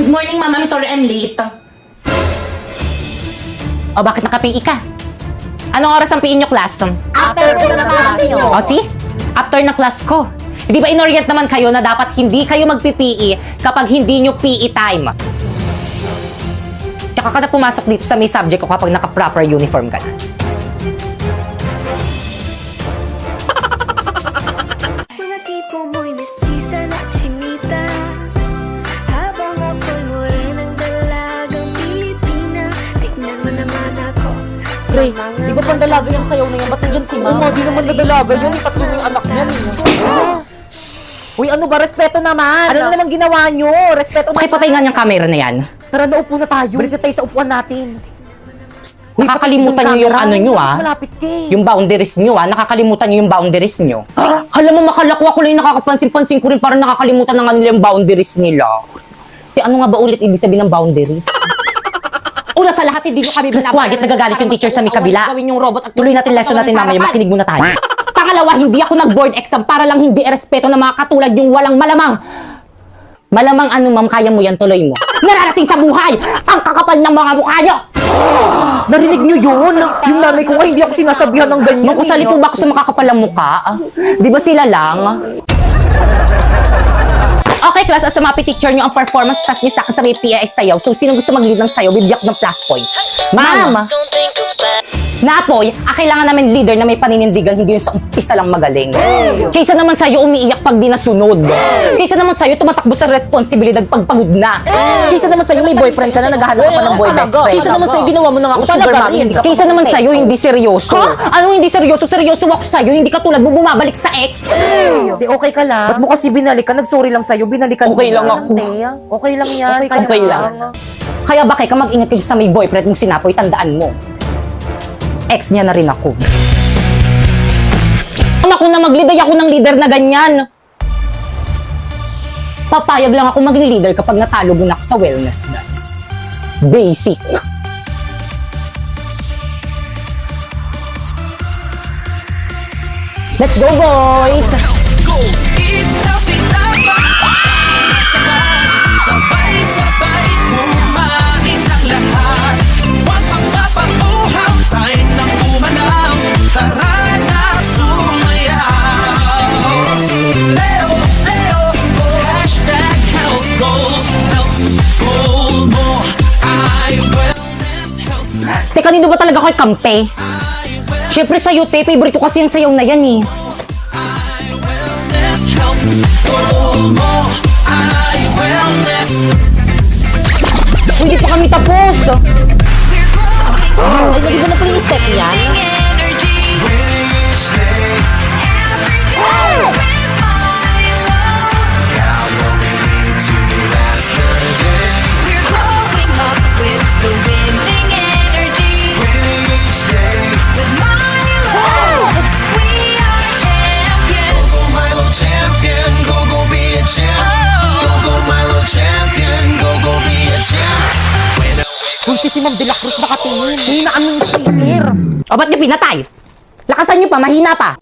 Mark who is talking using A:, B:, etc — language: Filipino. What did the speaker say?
A: Good morning, Mama. I'm sorry I'm late.
B: O, bakit naka-PE ka? Anong oras ang PE nyo, class?
C: After po ng klase nyo.
B: O, see? After na class ko. Di ba inorient naman kayo na dapat hindi kayo magpi-PE kapag hindi nyo PE time? Tsaka ka na pumasok dito sa may subject ko kapag naka-proper uniform ka na.
D: Mga tipo mo'y mestiza na chinita, habang ako'y morenang dalagang Pilipina. Tignan mo naman ako sa
C: Pre,
D: mga
C: di ba pandalaga yung sayaw na yan? Ba't nandyan si Ma'am?
E: Oo, di naman nadalaga yun. Tatlo na yung anak niyan.
C: Uy, ano ba? Respeto naman! Ano na naman ginawa nyo? Respeto naman!
B: Pakipatay nga niyang camera na yan.
C: Tara, naupo na tayo. Balik na tayo sa upuan natin.
B: Nakakalimutan niyo yung ano nyo, ah.
C: Malapit ka eh.
B: Yung boundaries nyo, ah. Nakakalimutan nyo yung boundaries nyo. Hala mo, makalakwa ko lang yung nakakapansin-pansin ko rin parang nakakalimutan na nga nila yung boundaries nila. Ano nga ba ulit ibig sabihin ng boundaries? Una sa lahat, hindi nyo kami
A: Quiet, nagagalit yung teacher sa may kabila.
B: Gawin yung robot at tuloy natin lesson natin mamaya. Makinig muna tayo. Pangalawa, hindi ako nag-board exam para lang hindi irespeto ng mga katulad yung walang malamang. Malamang ano, ma'am, kaya mo yan, tuloy mo. Nararating sa buhay! Ang kakapal ng mga mukha nyo!
C: Narinig nyo yun? Yung nanay ko nga, hindi ako sinasabihan ng ganyan.
B: Nung kusali po ba ako sa makakapal ng mukha? Di ba sila lang? Okay, class, as sumapi teacher nyo ang performance task nyo sa akin sa may PIS sayaw. So, sino gusto mag-lead ng sayaw, bibigyan ko ng plus points. Ma'am! Napoy, kailangan namin leader na may paninindigan, hindi yung sa umpisa lang magaling. Kaysa naman sa'yo umiiyak pag di nasunod. Kaysa naman sa'yo tumatakbo sa responsibilidad pag pagod na. Kaysa naman sa'yo may boyfriend ka na naghahanap ka pa ng boy best friend.
C: Kaysa naman sa'yo ginawa mo na nga ako sugar mommy, hindi ka
B: Kaysa naman sa'yo hindi seryoso. Anong hindi seryoso? Seryoso ako sa'yo, hindi ka tulad mo bumabalik sa ex.
C: Di okay ka lang? Ba't mo kasi binalikan? Nag-sorry lang sa'yo, binalikan
B: Okay
C: mo
B: lang
C: na.
B: ako.
C: Hindi, okay lang yan.
B: Okay lang. Kaya ba kay ka mag-ingat kayo sa may boyfriend mong sinapoy, tandaan mo. Ex niya na rin ako. Ako na mag-lead, ay ako ng leader na ganyan. Papayag lang ako maging leader kapag natalo mo na ako sa wellness dance. Basic. Let's go, boys!
F: Goals, it's healthy dapat sabay-sabay kumain ng lahat. Huwag magpapauhaw, tayo nang umalaw. Tara na sumayaw. Leo, Leo, hashtag health goals. Health goal mo ay wellness health.
B: Teka, nino ba talaga ako'y kampe? Siyempre sa'yo, te. Favorite ko kasi yung sayaw na yan, eh.
F: Wellness health goal mo ay wellness.
B: Hindi pa kami tapos.
D: Ay,
C: Hindi ba na pala yung step yan?
D: energy. Every day with my love. We're growing up with the winning energy. With my love, we are champions.
F: Go Milo champion, go go be a champ. Go go Milo champion, go go be a champ.
C: Uy, si Ma'am De La Cruz nakatingin. Hinaan mo yung speaker.
B: O, ba't niyo pinatay? Lakasan niyo pa, mahina pa.